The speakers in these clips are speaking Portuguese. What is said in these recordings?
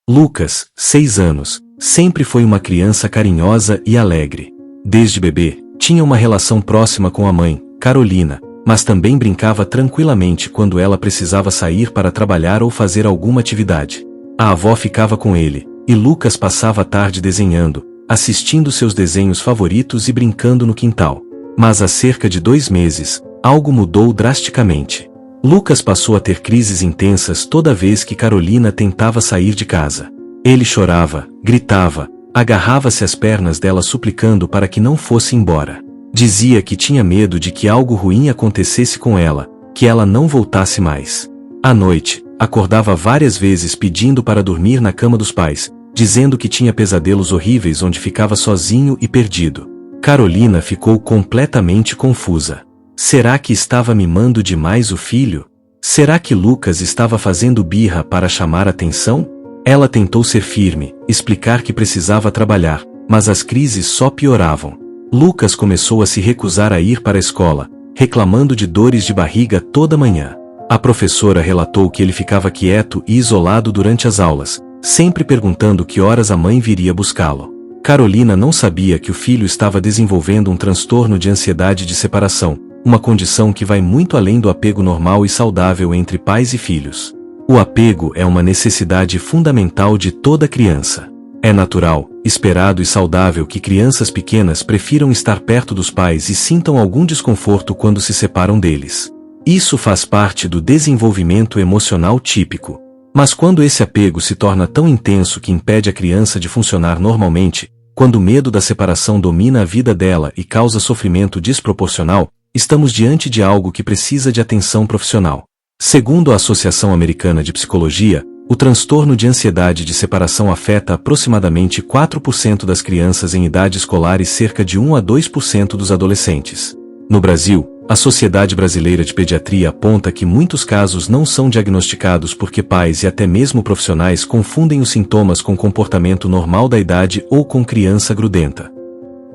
Lucas, 6 anos, sempre foi uma criança carinhosa e alegre. Desde bebê, tinha uma relação próxima com a mãe, Carolina, mas também brincava tranquilamente quando ela precisava sair para trabalhar ou fazer alguma atividade. A avó ficava com ele, e Lucas passava a tarde desenhando, assistindo seus desenhos favoritos e brincando no quintal. Mas há cerca de 2 meses, algo mudou drasticamente. Lucas passou a ter crises intensas toda vez que Carolina tentava sair de casa. Ele chorava, gritava, agarrava-se às pernas dela suplicando para que não fosse embora. Dizia que tinha medo de que algo ruim acontecesse com ela, que ela não voltasse mais. À noite, acordava várias vezes pedindo para dormir na cama dos pais, dizendo que tinha pesadelos horríveis onde ficava sozinho e perdido. Carolina ficou completamente confusa. Será que estava mimando demais o filho? Será que Lucas estava fazendo birra para chamar atenção? Ela tentou ser firme, explicar que precisava trabalhar, mas as crises só pioravam. Lucas começou a se recusar a ir para a escola, reclamando de dores de barriga toda manhã. A professora relatou que ele ficava quieto e isolado durante as aulas, sempre perguntando que horas a mãe viria buscá-lo. Carolina não sabia que o filho estava desenvolvendo um transtorno de ansiedade de separação, uma condição que vai muito além do apego normal e saudável entre pais e filhos. O apego é uma necessidade fundamental de toda criança. É natural, esperado e saudável que crianças pequenas prefiram estar perto dos pais e sintam algum desconforto quando se separam deles. Isso faz parte do desenvolvimento emocional típico. Mas quando esse apego se torna tão intenso que impede a criança de funcionar normalmente, quando o medo da separação domina a vida dela e causa sofrimento desproporcional, estamos diante de algo que precisa de atenção profissional. Segundo a Associação Americana de Psicologia, o transtorno de ansiedade de separação afeta aproximadamente 4% das crianças em idade escolar e cerca de 1 a 2% dos adolescentes. No Brasil, a Sociedade Brasileira de Pediatria aponta que muitos casos não são diagnosticados porque pais e até mesmo profissionais confundem os sintomas com comportamento normal da idade ou com criança grudenta.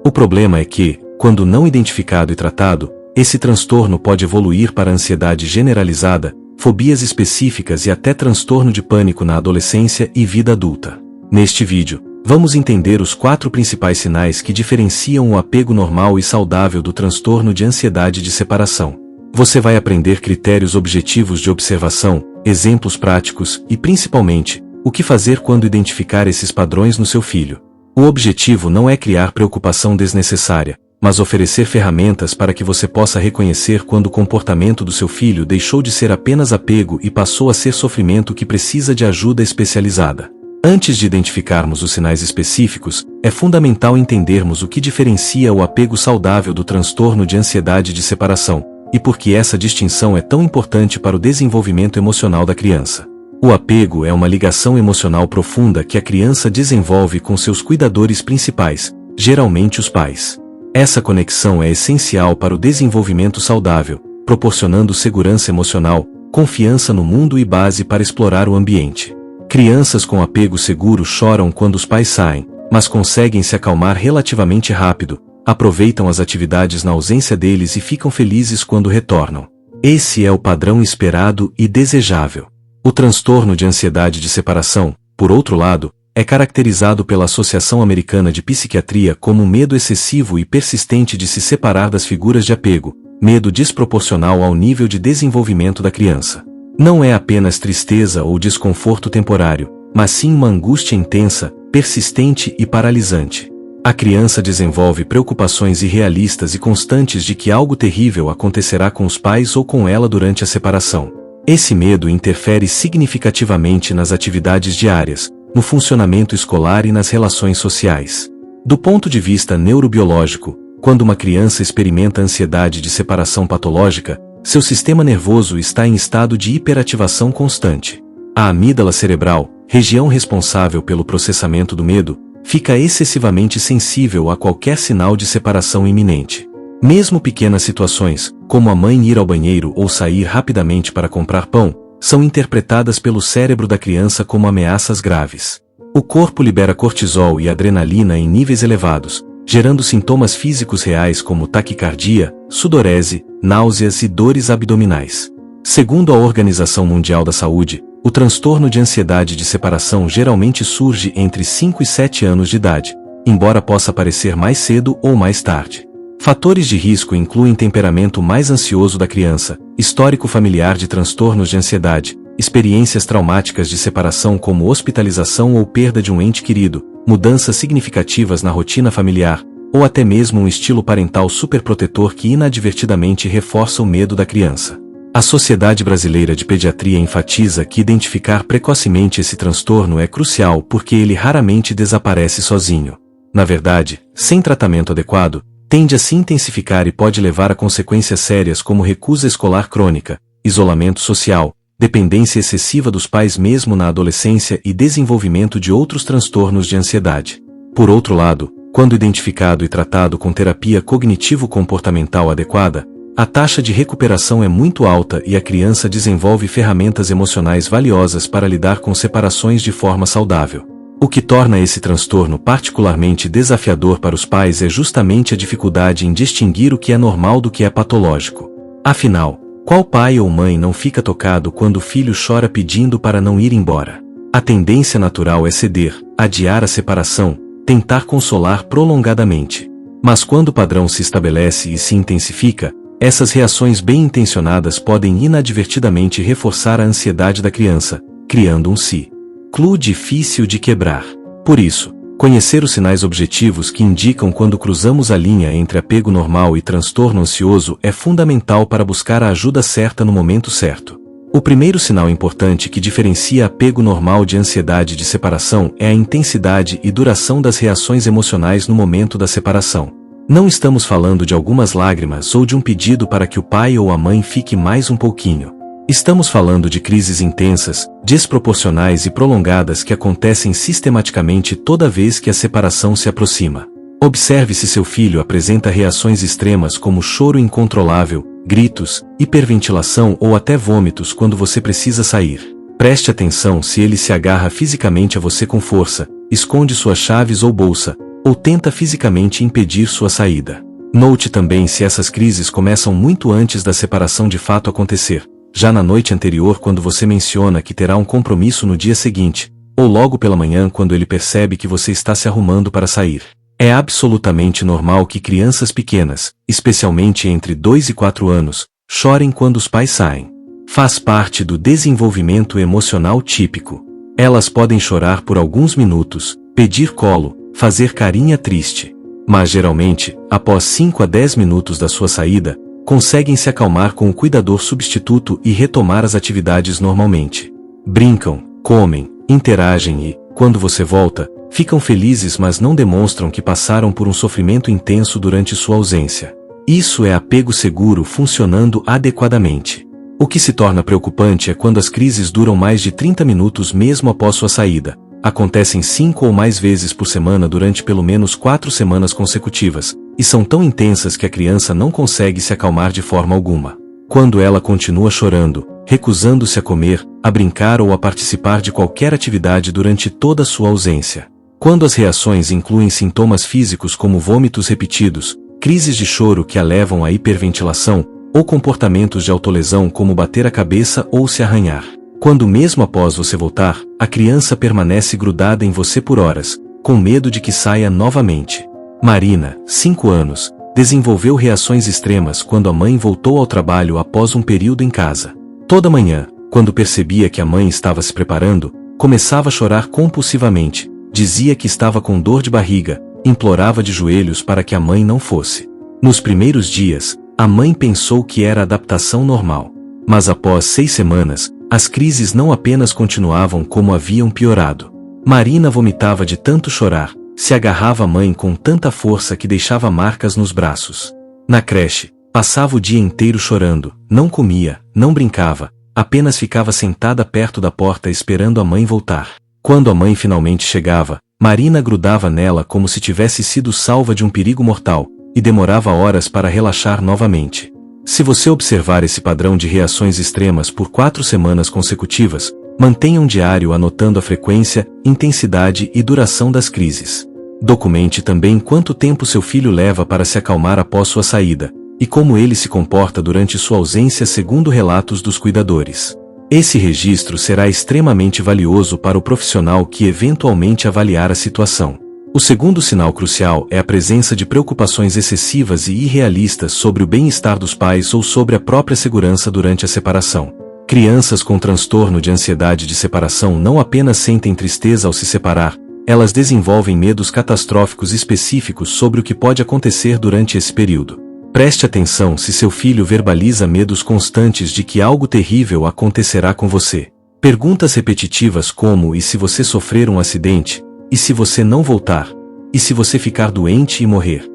O problema é que, quando não identificado e tratado, esse transtorno pode evoluir para ansiedade generalizada, fobias específicas e até transtorno de pânico na adolescência e vida adulta. Neste vídeo, vamos entender os 4 principais sinais que diferenciam o apego normal e saudável do transtorno de ansiedade de separação. Você vai aprender critérios objetivos de observação, exemplos práticos e, principalmente, o que fazer quando identificar esses padrões no seu filho. O objetivo não é criar preocupação desnecessária, mas oferecer ferramentas para que você possa reconhecer quando o comportamento do seu filho deixou de ser apenas apego e passou a ser sofrimento que precisa de ajuda especializada. Antes de identificarmos os sinais específicos, é fundamental entendermos o que diferencia o apego saudável do transtorno de ansiedade de separação, e por que essa distinção é tão importante para o desenvolvimento emocional da criança. O apego é uma ligação emocional profunda que a criança desenvolve com seus cuidadores principais, geralmente os pais. Essa conexão é essencial para o desenvolvimento saudável, proporcionando segurança emocional, confiança no mundo e base para explorar o ambiente. Crianças com apego seguro choram quando os pais saem, mas conseguem se acalmar relativamente rápido, aproveitam as atividades na ausência deles e ficam felizes quando retornam. Esse é o padrão esperado e desejável. O transtorno de ansiedade de separação, por outro lado, é caracterizado pela Associação Americana de Psiquiatria como medo excessivo e persistente de se separar das figuras de apego, medo desproporcional ao nível de desenvolvimento da criança. Não é apenas tristeza ou desconforto temporário, mas sim uma angústia intensa, persistente e paralisante. A criança desenvolve preocupações irrealistas e constantes de que algo terrível acontecerá com os pais ou com ela durante a separação. Esse medo interfere significativamente nas atividades diárias, no funcionamento escolar e nas relações sociais. Do ponto de vista neurobiológico, quando uma criança experimenta ansiedade de separação patológica, seu sistema nervoso está em estado de hiperativação constante. A amígdala cerebral, região responsável pelo processamento do medo, fica excessivamente sensível a qualquer sinal de separação iminente. Mesmo pequenas situações, como a mãe ir ao banheiro ou sair rapidamente para comprar pão, são interpretadas pelo cérebro da criança como ameaças graves. O corpo libera cortisol e adrenalina em níveis elevados, gerando sintomas físicos reais como taquicardia, sudorese, náuseas e dores abdominais. Segundo a Organização Mundial da Saúde, O transtorno de ansiedade de separação geralmente surge entre 5 e 7 anos de idade, embora possa aparecer mais cedo ou mais tarde. Fatores de risco incluem temperamento mais ansioso da criança, histórico familiar de transtornos de ansiedade, experiências traumáticas de separação como hospitalização ou perda de um ente querido, mudanças significativas na rotina familiar, ou até mesmo um estilo parental superprotetor que inadvertidamente reforça o medo da criança. A Sociedade Brasileira de Pediatria enfatiza que identificar precocemente esse transtorno é crucial porque ele raramente desaparece sozinho. Na verdade, sem tratamento adequado, tende a se intensificar e pode levar a consequências sérias como recusa escolar crônica, isolamento social, dependência excessiva dos pais mesmo na adolescência e desenvolvimento de outros transtornos de ansiedade. Por outro lado, quando identificado e tratado com terapia cognitivo-comportamental adequada, a taxa de recuperação é muito alta e a criança desenvolve ferramentas emocionais valiosas para lidar com separações de forma saudável. O que torna esse transtorno particularmente desafiador para os pais é justamente a dificuldade em distinguir o que é normal do que é patológico. Afinal, qual pai ou mãe não fica tocado quando o filho chora pedindo para não ir embora? A tendência natural é ceder, adiar a separação, tentar consolar prolongadamente. Mas quando o padrão se estabelece e se intensifica, essas reações bem-intencionadas podem inadvertidamente reforçar a ansiedade da criança, criando um ciclo difícil de quebrar. Por isso, conhecer os sinais objetivos que indicam quando cruzamos a linha entre apego normal e transtorno ansioso é fundamental para buscar a ajuda certa no momento certo. O primeiro sinal importante que diferencia apego normal de ansiedade de separação é a intensidade e duração das reações emocionais no momento da separação. Não estamos falando de algumas lágrimas ou de um pedido para que o pai ou a mãe fique mais um pouquinho. Estamos falando de crises intensas, desproporcionais e prolongadas que acontecem sistematicamente toda vez que a separação se aproxima. Observe se seu filho apresenta reações extremas como choro incontrolável, gritos, hiperventilação ou até vômitos quando você precisa sair. Preste atenção se ele se agarra fisicamente a você com força, esconde suas chaves ou bolsa, ou tenta fisicamente impedir sua saída. Note também se essas crises começam muito antes da separação de fato acontecer, já na noite anterior quando você menciona que terá um compromisso no dia seguinte, ou logo pela manhã quando ele percebe que você está se arrumando para sair. É absolutamente normal que crianças pequenas, especialmente entre 2 e 4 anos, chorem quando os pais saem. Faz parte do desenvolvimento emocional típico. Elas podem chorar por alguns minutos, pedir colo, fazer carinha triste. Mas geralmente, após 5 a 10 minutos da sua saída, conseguem se acalmar com o cuidador substituto e retomar as atividades normalmente. Brincam, comem, interagem e, quando você volta, ficam felizes mas não demonstram que passaram por um sofrimento intenso durante sua ausência. Isso é apego seguro funcionando adequadamente. O que se torna preocupante é quando as crises duram mais de 30 minutos mesmo após sua saída. Acontecem 5 ou mais vezes por semana durante pelo menos 4 semanas consecutivas, e são tão intensas que a criança não consegue se acalmar de forma alguma. Quando ela continua chorando, recusando-se a comer, a brincar ou a participar de qualquer atividade durante toda a sua ausência. Quando as reações incluem sintomas físicos como vômitos repetidos, crises de choro que a levam à hiperventilação, ou comportamentos de autolesão como bater a cabeça ou se arranhar. Quando mesmo após você voltar, a criança permanece grudada em você por horas, com medo de que saia novamente. Marina, 5 anos, desenvolveu reações extremas quando a mãe voltou ao trabalho após um período em casa. Toda manhã, quando percebia que a mãe estava se preparando, começava a chorar compulsivamente, dizia que estava com dor de barriga, implorava de joelhos para que a mãe não fosse. Nos primeiros dias, a mãe pensou que era adaptação normal. Mas após 6 semanas, as crises não apenas continuavam como haviam piorado. Marina vomitava de tanto chorar, se agarrava à mãe com tanta força que deixava marcas nos braços. Na creche, passava o dia inteiro chorando, não comia, não brincava, apenas ficava sentada perto da porta esperando a mãe voltar. Quando a mãe finalmente chegava, Marina grudava nela como se tivesse sido salva de um perigo mortal, e demorava horas para relaxar novamente. Se você observar esse padrão de reações extremas por 4 semanas consecutivas, mantenha um diário anotando a frequência, intensidade e duração das crises. Documente também quanto tempo seu filho leva para se acalmar após sua saída, e como ele se comporta durante sua ausência segundo relatos dos cuidadores. Esse registro será extremamente valioso para o profissional que eventualmente avaliar a situação. O segundo sinal crucial é a presença de preocupações excessivas e irrealistas sobre o bem-estar dos pais ou sobre a própria segurança durante a separação. Crianças com transtorno de ansiedade de separação não apenas sentem tristeza ao se separar, elas desenvolvem medos catastróficos específicos sobre o que pode acontecer durante esse período. Preste atenção se seu filho verbaliza medos constantes de que algo terrível acontecerá com você. Perguntas repetitivas como: e se você sofrer um acidente? E se você não voltar? E se você ficar doente e morrer?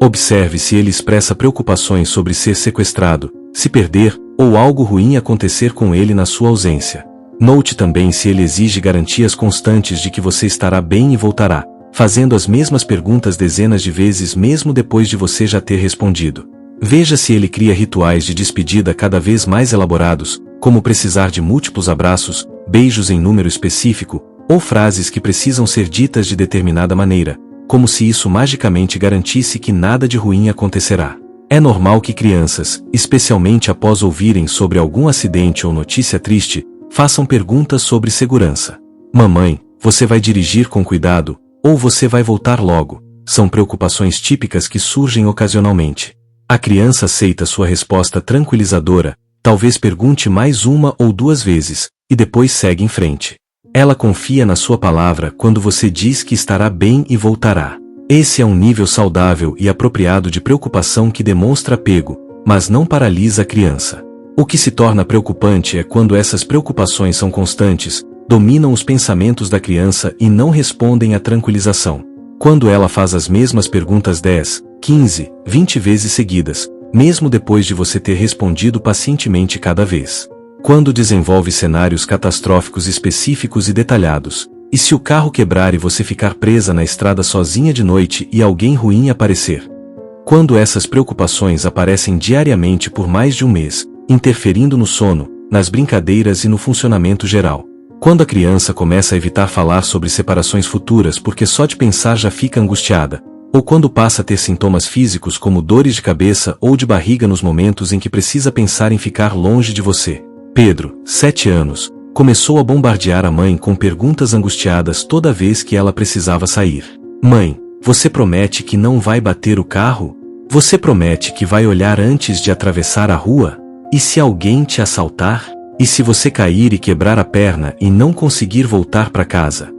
Observe se ele expressa preocupações sobre ser sequestrado, se perder, ou algo ruim acontecer com ele na sua ausência. Note também se ele exige garantias constantes de que você estará bem e voltará, fazendo as mesmas perguntas dezenas de vezes mesmo depois de você já ter respondido. Veja se ele cria rituais de despedida cada vez mais elaborados, como precisar de múltiplos abraços, beijos em número específico, ou frases que precisam ser ditas de determinada maneira, como se isso magicamente garantisse que nada de ruim acontecerá. É normal que crianças, especialmente após ouvirem sobre algum acidente ou notícia triste, façam perguntas sobre segurança. Mamãe, você vai dirigir com cuidado, ou você vai voltar logo? São preocupações típicas que surgem ocasionalmente. A criança aceita sua resposta tranquilizadora, talvez pergunte mais uma ou duas vezes, e depois segue em frente. Ela confia na sua palavra quando você diz que estará bem e voltará. Esse é um nível saudável e apropriado de preocupação que demonstra apego, mas não paralisa a criança. O que se torna preocupante é quando essas preocupações são constantes, dominam os pensamentos da criança e não respondem à tranquilização. Quando ela faz as mesmas perguntas 10, 15, 20 vezes seguidas, mesmo depois de você ter respondido pacientemente cada vez. Quando desenvolve cenários catastróficos específicos e detalhados. E se o carro quebrar e você ficar presa na estrada sozinha de noite e alguém ruim aparecer? Quando essas preocupações aparecem diariamente por mais de um mês, interferindo no sono, nas brincadeiras e no funcionamento geral. Quando a criança começa a evitar falar sobre separações futuras porque só de pensar já fica angustiada, ou quando passa a ter sintomas físicos como dores de cabeça ou de barriga nos momentos em que precisa pensar em ficar longe de você. Pedro, 7 anos, começou a bombardear a mãe com perguntas angustiadas toda vez que ela precisava sair. Mãe, você promete que não vai bater o carro? Você promete que vai olhar antes de atravessar a rua? E se alguém te assaltar? E se você cair e quebrar a perna e não conseguir voltar para casa?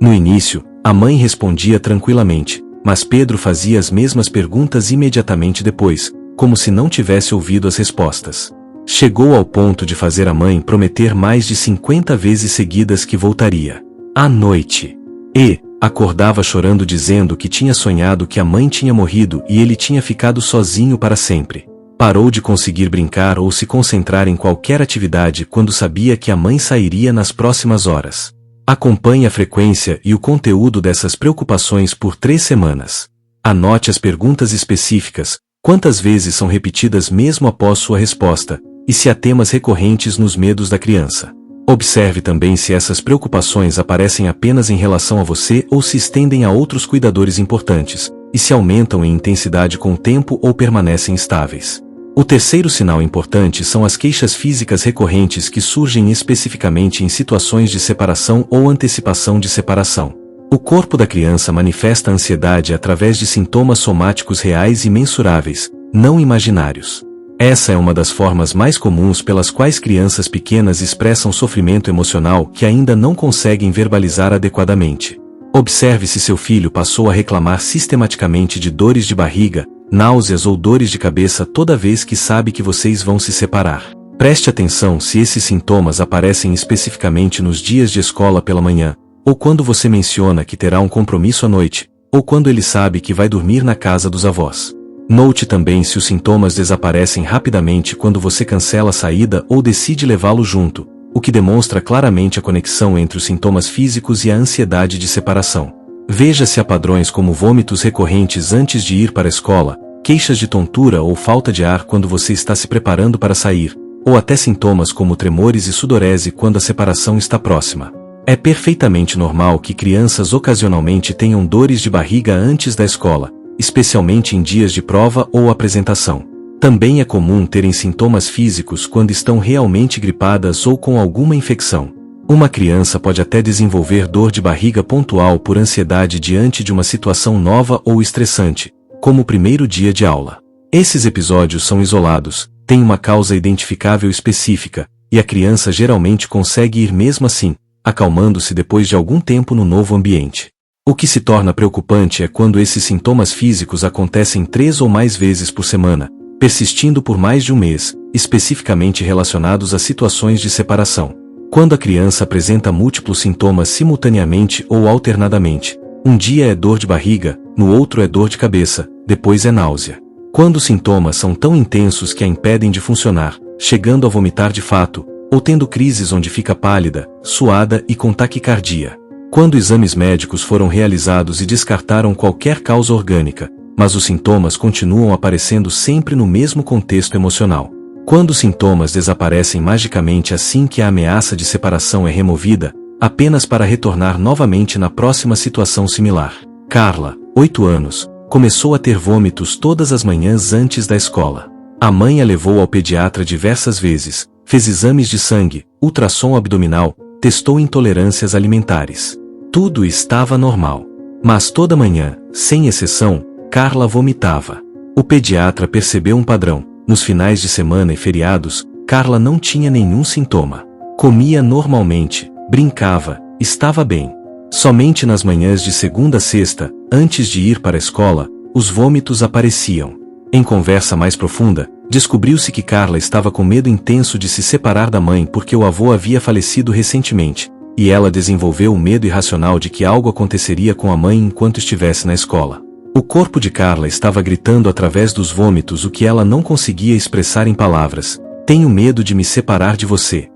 No início, a mãe respondia tranquilamente, mas Pedro fazia as mesmas perguntas imediatamente depois, como se não tivesse ouvido as respostas. Chegou ao ponto de fazer a mãe prometer mais de 50 vezes seguidas que voltaria. À noite. E acordava chorando dizendo que tinha sonhado que a mãe tinha morrido e ele tinha ficado sozinho para sempre. Parou de conseguir brincar ou se concentrar em qualquer atividade quando sabia que a mãe sairia nas próximas horas. Acompanhe a frequência e o conteúdo dessas preocupações por 3 semanas. Anote as perguntas específicas, quantas vezes são repetidas mesmo após sua resposta, e se há temas recorrentes nos medos da criança. Observe também se essas preocupações aparecem apenas em relação a você ou se estendem a outros cuidadores importantes, e se aumentam em intensidade com o tempo ou permanecem estáveis. O terceiro sinal importante são as queixas físicas recorrentes que surgem especificamente em situações de separação ou antecipação de separação. O corpo da criança manifesta ansiedade através de sintomas somáticos reais e mensuráveis, não imaginários. Essa é uma das formas mais comuns pelas quais crianças pequenas expressam sofrimento emocional que ainda não conseguem verbalizar adequadamente. Observe se seu filho passou a reclamar sistematicamente de dores de barriga, náuseas ou dores de cabeça toda vez que sabe que vocês vão se separar. Preste atenção se esses sintomas aparecem especificamente nos dias de escola pela manhã, ou quando você menciona que terá um compromisso à noite, ou quando ele sabe que vai dormir na casa dos avós. Note também se os sintomas desaparecem rapidamente quando você cancela a saída ou decide levá-lo junto, o que demonstra claramente a conexão entre os sintomas físicos e a ansiedade de separação. Veja se há padrões como vômitos recorrentes antes de ir para a escola, queixas de tontura ou falta de ar quando você está se preparando para sair, ou até sintomas como tremores e sudorese quando a separação está próxima. É perfeitamente normal que crianças ocasionalmente tenham dores de barriga antes da escola, especialmente em dias de prova ou apresentação. Também é comum terem sintomas físicos quando estão realmente gripadas ou com alguma infecção. Uma criança pode até desenvolver dor de barriga pontual por ansiedade diante de uma situação nova ou estressante, como o primeiro dia de aula. Esses episódios são isolados, têm uma causa identificável específica, e a criança geralmente consegue ir mesmo assim, acalmando-se depois de algum tempo no novo ambiente. O que se torna preocupante é quando esses sintomas físicos acontecem 3 ou mais vezes por semana, persistindo por mais de um mês, especificamente relacionados a situações de separação. Quando a criança apresenta múltiplos sintomas simultaneamente ou alternadamente, um dia é dor de barriga, no outro é dor de cabeça, depois é náusea. Quando os sintomas são tão intensos que a impedem de funcionar, chegando a vomitar de fato, ou tendo crises onde fica pálida, suada e com taquicardia. Quando exames médicos foram realizados e descartaram qualquer causa orgânica, mas os sintomas continuam aparecendo sempre no mesmo contexto emocional. Quando os sintomas desaparecem magicamente assim que a ameaça de separação é removida, apenas para retornar novamente na próxima situação similar. Carla, 8 anos, começou a ter vômitos todas as manhãs antes da escola. A mãe a levou ao pediatra diversas vezes, fez exames de sangue, ultrassom abdominal, testou intolerâncias alimentares. Tudo estava normal. Mas toda manhã, sem exceção, Carla vomitava. O pediatra percebeu um padrão. Nos finais de semana e feriados, Carla não tinha nenhum sintoma. Comia normalmente, brincava, estava bem. Somente nas manhãs de segunda a sexta, antes de ir para a escola, os vômitos apareciam. Em conversa mais profunda, descobriu-se que Carla estava com medo intenso de se separar da mãe porque o avô havia falecido recentemente, e ela desenvolveu o medo irracional de que algo aconteceria com a mãe enquanto estivesse na escola. O corpo de Carla estava gritando através dos vômitos o que ela não conseguia expressar em palavras: "Tenho medo de me separar de você."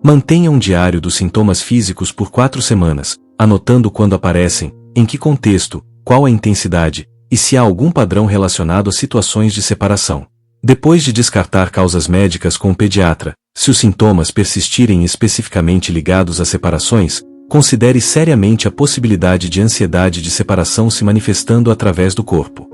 Mantenha um diário dos sintomas físicos por 4 semanas, anotando quando aparecem, em que contexto, qual a intensidade, e se há algum padrão relacionado a situações de separação. Depois de descartar causas médicas com o pediatra, se os sintomas persistirem especificamente ligados a separações, considere seriamente a possibilidade de ansiedade de separação se manifestando através do corpo.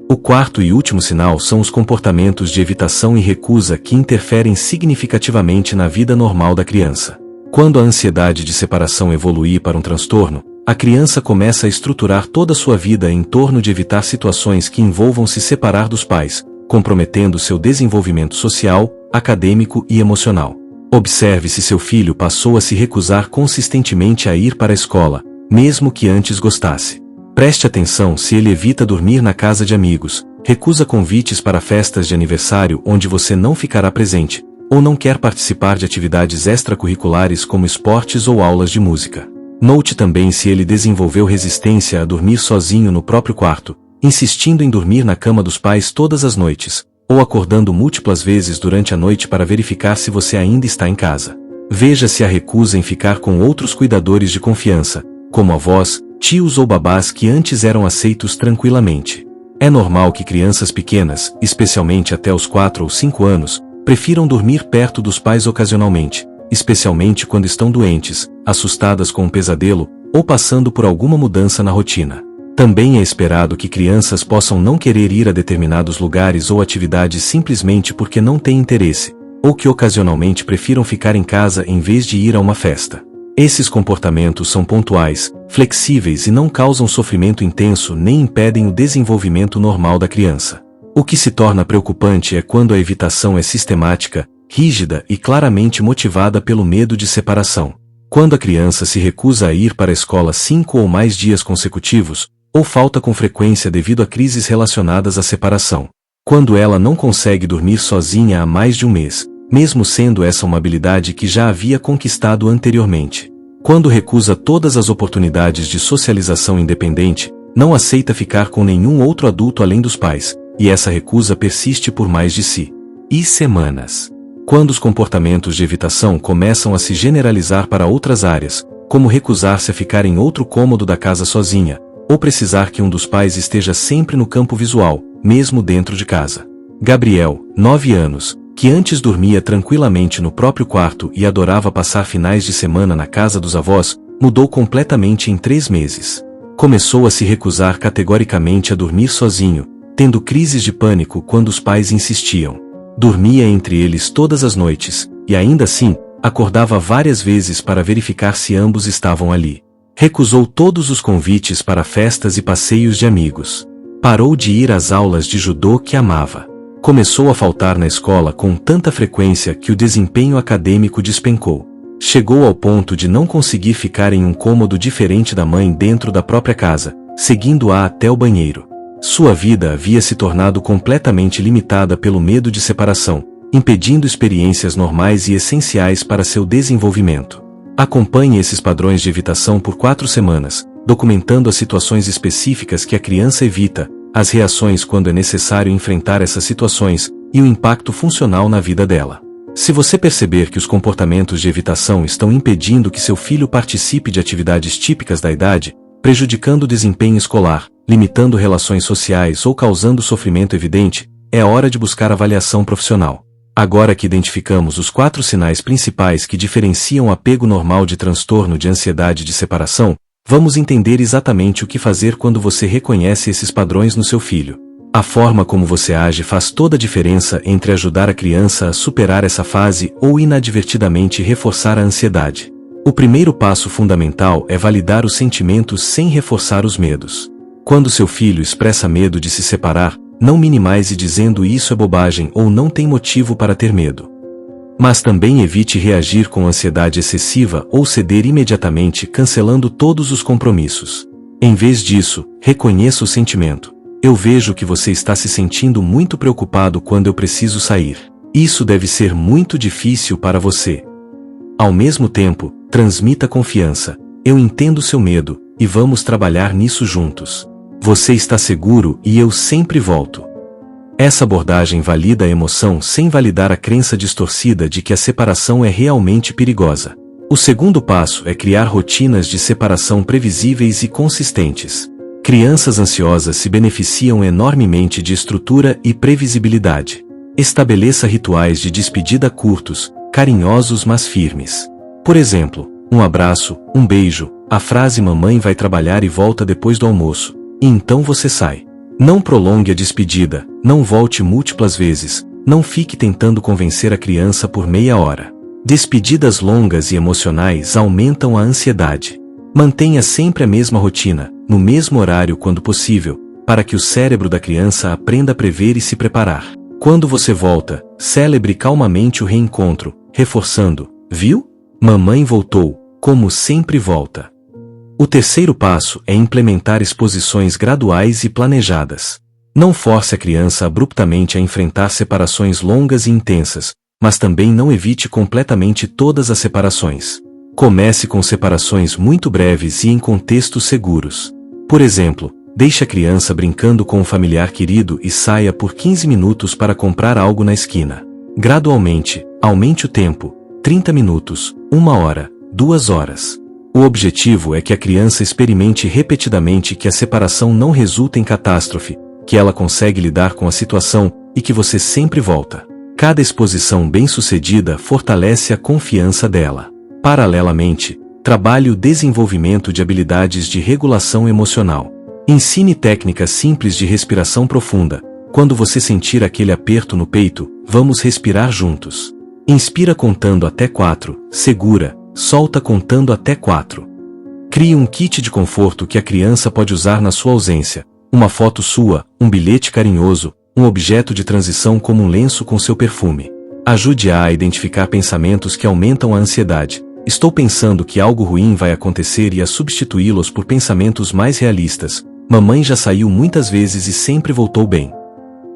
O quarto e último sinal são os comportamentos de evitação e recusa que interferem significativamente na vida normal da criança. Quando a ansiedade de separação evoluir para um transtorno, a criança começa a estruturar toda a sua vida em torno de evitar situações que envolvam se separar dos pais, comprometendo seu desenvolvimento social, acadêmico e emocional. Observe se seu filho passou a se recusar consistentemente a ir para a escola, mesmo que antes gostasse. Preste atenção se ele evita dormir na casa de amigos, recusa convites para festas de aniversário onde você não ficará presente, ou não quer participar de atividades extracurriculares como esportes ou aulas de música. Note também se ele desenvolveu resistência a dormir sozinho no próprio quarto, insistindo em dormir na cama dos pais todas as noites, ou acordando múltiplas vezes durante a noite para verificar se você ainda está em casa. Veja se há recusa em ficar com outros cuidadores de confiança, como avós, tios ou babás que antes eram aceitos tranquilamente. É normal que crianças pequenas, especialmente até os 4 ou 5 anos, prefiram dormir perto dos pais ocasionalmente, especialmente quando estão doentes, assustadas com um pesadelo, ou passando por alguma mudança na rotina. Também é esperado que crianças possam não querer ir a determinados lugares ou atividades simplesmente porque não têm interesse, ou que ocasionalmente prefiram ficar em casa em vez de ir a uma festa. Esses comportamentos são pontuais, flexíveis e não causam sofrimento intenso nem impedem o desenvolvimento normal da criança. O que se torna preocupante é quando a evitação é sistemática, rígida e claramente motivada pelo medo de separação. Quando a criança se recusa a ir para a escola 5 ou mais dias consecutivos, ou falta com frequência devido a crises relacionadas à separação. Quando ela não consegue dormir sozinha há mais de um mês, mesmo sendo essa uma habilidade que já havia conquistado anteriormente. Quando recusa todas as oportunidades de socialização independente, não aceita ficar com nenhum outro adulto além dos pais, e essa recusa persiste por mais de semanas. Quando os comportamentos de evitação começam a se generalizar para outras áreas, como recusar-se a ficar em outro cômodo da casa sozinha, ou precisar que um dos pais esteja sempre no campo visual, mesmo dentro de casa. Gabriel, 9 anos, que antes dormia tranquilamente no próprio quarto e adorava passar finais de semana na casa dos avós, mudou completamente em 3 meses. Começou a se recusar categoricamente a dormir sozinho, tendo crises de pânico quando os pais insistiam. Dormia entre eles todas as noites, e ainda assim, acordava várias vezes para verificar se ambos estavam ali. Recusou todos os convites para festas e passeios de amigos. Parou de ir às aulas de judô que amava. Começou a faltar na escola com tanta frequência que o desempenho acadêmico despencou. Chegou ao ponto de não conseguir ficar em um cômodo diferente da mãe dentro da própria casa, seguindo-a até o banheiro. Sua vida havia se tornado completamente limitada pelo medo de separação, impedindo experiências normais e essenciais para seu desenvolvimento. Acompanhe esses padrões de evitação por 4 semanas, documentando as situações específicas que a criança evita, as reações quando é necessário enfrentar essas situações e o impacto funcional na vida dela. Se você perceber que os comportamentos de evitação estão impedindo que seu filho participe de atividades típicas da idade, prejudicando o desempenho escolar, limitando relações sociais ou causando sofrimento evidente, é hora de buscar avaliação profissional. Agora que identificamos os 4 sinais principais que diferenciam o apego normal de transtorno de ansiedade de separação, vamos entender exatamente o que fazer quando você reconhece esses padrões no seu filho. A forma como você age faz toda a diferença entre ajudar a criança a superar essa fase ou inadvertidamente reforçar a ansiedade. O primeiro passo fundamental é validar os sentimentos sem reforçar os medos. Quando seu filho expressa medo de se separar, não minimize dizendo isso é bobagem ou não tem motivo para ter medo. Mas também evite reagir com ansiedade excessiva ou ceder imediatamente cancelando todos os compromissos. Em vez disso, reconheça o sentimento. Eu vejo que você está se sentindo muito preocupado quando eu preciso sair. Isso deve ser muito difícil para você. Ao mesmo tempo, transmita confiança. Eu entendo seu medo, e vamos trabalhar nisso juntos. Você está seguro e eu sempre volto. Essa abordagem valida a emoção sem validar a crença distorcida de que a separação é realmente perigosa. O segundo passo é criar rotinas de separação previsíveis e consistentes. Crianças ansiosas se beneficiam enormemente de estrutura e previsibilidade. Estabeleça rituais de despedida curtos, carinhosos mas firmes. Por exemplo, um abraço, um beijo, a frase "mamãe vai trabalhar e volta depois do almoço", e então você sai. Não prolongue a despedida, não volte múltiplas vezes, não fique tentando convencer a criança por meia hora. Despedidas longas e emocionais aumentam a ansiedade. Mantenha sempre a mesma rotina, no mesmo horário quando possível, para que o cérebro da criança aprenda a prever e se preparar. Quando você volta, celebre calmamente o reencontro, reforçando: "Viu? Mamãe voltou, como sempre volta." O terceiro passo é implementar exposições graduais e planejadas. Não force a criança abruptamente a enfrentar separações longas e intensas, mas também não evite completamente todas as separações. Comece com separações muito breves e em contextos seguros. Por exemplo, deixe a criança brincando com um familiar querido e saia por 15 minutos para comprar algo na esquina. Gradualmente, aumente o tempo: 30 minutos, 1 hora, 2 horas. O objetivo é que a criança experimente repetidamente que a separação não resulta em catástrofe, que ela consegue lidar com a situação e que você sempre volta. Cada exposição bem-sucedida fortalece a confiança dela. Paralelamente, trabalhe o desenvolvimento de habilidades de regulação emocional. Ensine técnicas simples de respiração profunda. Quando você sentir aquele aperto no peito, vamos respirar juntos. Inspira contando até 4, segura, solta contando até 4. Crie um kit de conforto que a criança pode usar na sua ausência. Uma foto sua, um bilhete carinhoso, um objeto de transição como um lenço com seu perfume. Ajude-a a identificar pensamentos que aumentam a ansiedade. Estou pensando que algo ruim vai acontecer e a substituí-los por pensamentos mais realistas. Mamãe já saiu muitas vezes e sempre voltou bem.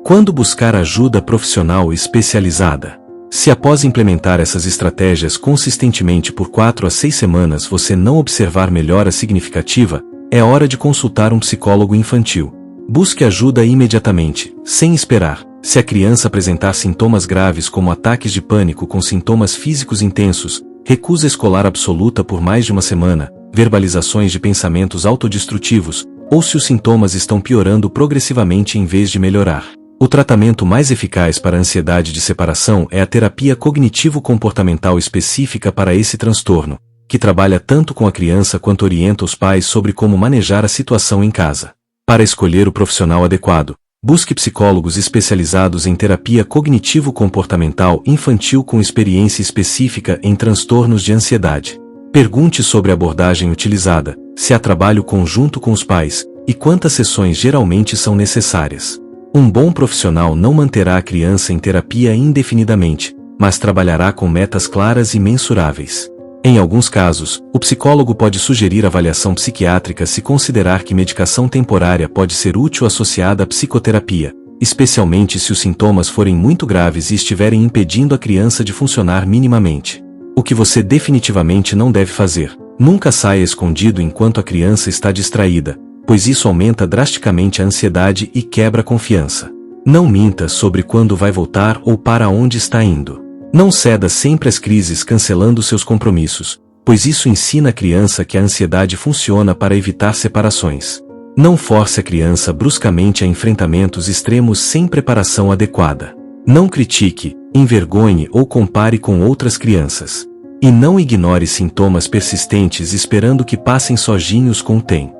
Quando buscar ajuda profissional especializada? Se após implementar essas estratégias consistentemente por 4 a 6 semanas você não observar melhora significativa, é hora de consultar um psicólogo infantil. Busque ajuda imediatamente, sem esperar. Se a criança apresentar sintomas graves como ataques de pânico com sintomas físicos intensos, recusa escolar absoluta por mais de uma semana, verbalizações de pensamentos autodestrutivos, ou se os sintomas estão piorando progressivamente em vez de melhorar. O tratamento mais eficaz para a ansiedade de separação é a terapia cognitivo-comportamental específica para esse transtorno, que trabalha tanto com a criança quanto orienta os pais sobre como manejar a situação em casa. Para escolher o profissional adequado, Busque psicólogos especializados em terapia cognitivo-comportamental infantil com experiência específica em transtornos de ansiedade. Pergunte sobre a abordagem utilizada, se há trabalho conjunto com os pais, e quantas sessões geralmente são necessárias. Um bom profissional não manterá a criança em terapia indefinidamente, mas trabalhará com metas claras e mensuráveis. Em alguns casos, o psicólogo pode sugerir avaliação psiquiátrica se considerar que medicação temporária pode ser útil associada à psicoterapia, especialmente se os sintomas forem muito graves e estiverem impedindo a criança de funcionar minimamente. O que você definitivamente não deve fazer: nunca saia escondido enquanto a criança está distraída, pois isso aumenta drasticamente a ansiedade e quebra a confiança. Não minta sobre quando vai voltar ou para onde está indo. Não ceda sempre às crises cancelando seus compromissos, pois isso ensina a criança que a ansiedade funciona para evitar separações. Não force a criança bruscamente a enfrentamentos extremos sem preparação adequada. Não critique, envergonhe ou compare com outras crianças. E não ignore sintomas persistentes esperando que passem sozinhos com o tempo.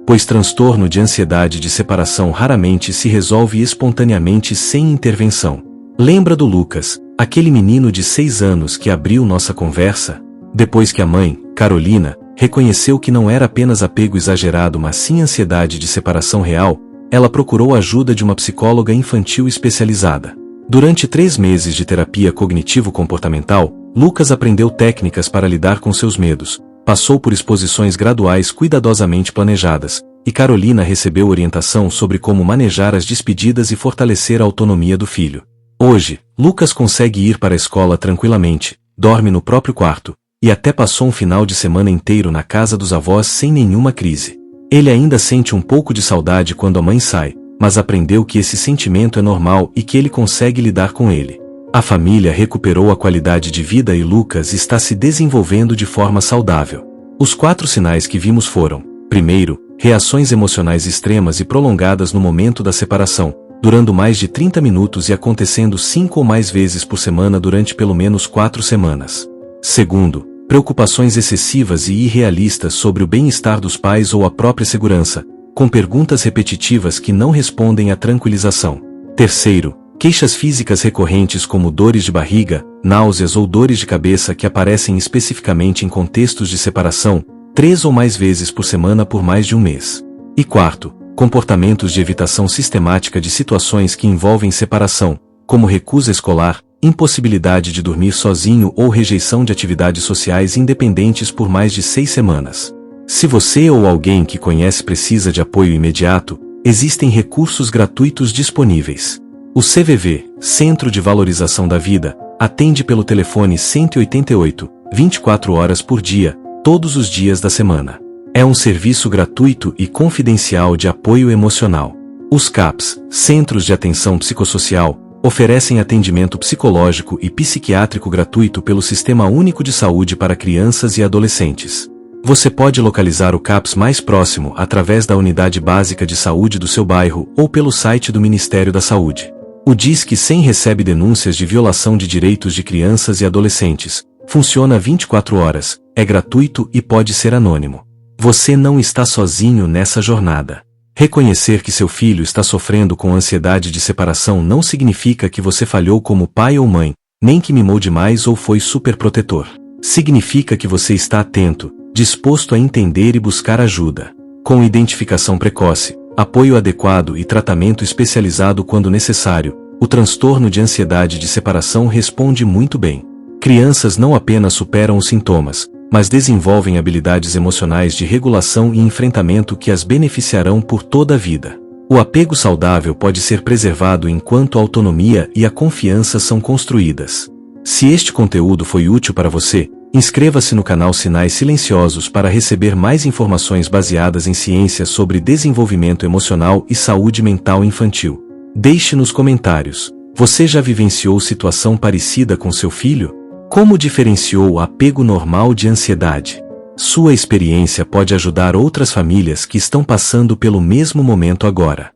Pois transtorno de ansiedade de separação raramente se resolve espontaneamente sem intervenção. Lembra do Lucas, aquele menino de 6 anos que abriu nossa conversa? Depois que a mãe, Carolina, reconheceu que não era apenas apego exagerado mas sim ansiedade de separação real, ela procurou a ajuda de uma psicóloga infantil especializada. Durante 3 meses de terapia cognitivo-comportamental, Lucas aprendeu técnicas para lidar com seus medos, passou por exposições graduais cuidadosamente planejadas, e Carolina recebeu orientação sobre como manejar as despedidas e fortalecer a autonomia do filho. Hoje, Lucas consegue ir para a escola tranquilamente, dorme no próprio quarto, e até passou um final de semana inteiro na casa dos avós sem nenhuma crise. Ele ainda sente um pouco de saudade quando a mãe sai, mas aprendeu que esse sentimento é normal e que ele consegue lidar com ele. A família recuperou a qualidade de vida e Lucas está se desenvolvendo de forma saudável. Os 4 sinais que vimos foram: primeiro, reações emocionais extremas e prolongadas no momento da separação, durando mais de 30 minutos e acontecendo 5 ou mais vezes por semana durante pelo menos 4 semanas. Segundo, preocupações excessivas e irrealistas sobre o bem-estar dos pais ou a própria segurança, com perguntas repetitivas que não respondem à tranquilização. Terceiro, queixas físicas recorrentes como dores de barriga, náuseas ou dores de cabeça que aparecem especificamente em contextos de separação, 3 ou mais vezes por semana por mais de um mês. E quarto, comportamentos de evitação sistemática de situações que envolvem separação, como recusa escolar, impossibilidade de dormir sozinho ou rejeição de atividades sociais independentes por mais de 6 semanas. Se você ou alguém que conhece precisa de apoio imediato, existem recursos gratuitos disponíveis. O CVV, Centro de Valorização da Vida, atende pelo telefone 188, 24 horas por dia, todos os dias da semana. É um serviço gratuito e confidencial de apoio emocional. Os CAPs, Centros de Atenção Psicossocial, oferecem atendimento psicológico e psiquiátrico gratuito pelo Sistema Único de Saúde para crianças e adolescentes. Você pode localizar o CAPs mais próximo através da unidade básica de saúde do seu bairro ou pelo site do Ministério da Saúde. O Disque 100 recebe denúncias de violação de direitos de crianças e adolescentes. Funciona 24 horas, é gratuito e pode ser anônimo. Você não está sozinho nessa jornada. Reconhecer que seu filho está sofrendo com ansiedade de separação não significa que você falhou como pai ou mãe, nem que mimou demais ou foi superprotetor. Significa que você está atento, disposto a entender e buscar ajuda. Com identificação precoce, apoio adequado e tratamento especializado quando necessário, o transtorno de ansiedade de separação responde muito bem. Crianças não apenas superam os sintomas, mas desenvolvem habilidades emocionais de regulação e enfrentamento que as beneficiarão por toda a vida. O apego saudável pode ser preservado enquanto a autonomia e a confiança são construídas. Se este conteúdo foi útil para você, inscreva-se no canal Sinais Silenciosos para receber mais informações baseadas em ciência sobre desenvolvimento emocional e saúde mental infantil. Deixe nos comentários: você já vivenciou situação parecida com seu filho? Como diferenciou o apego normal de ansiedade? Sua experiência pode ajudar outras famílias que estão passando pelo mesmo momento agora.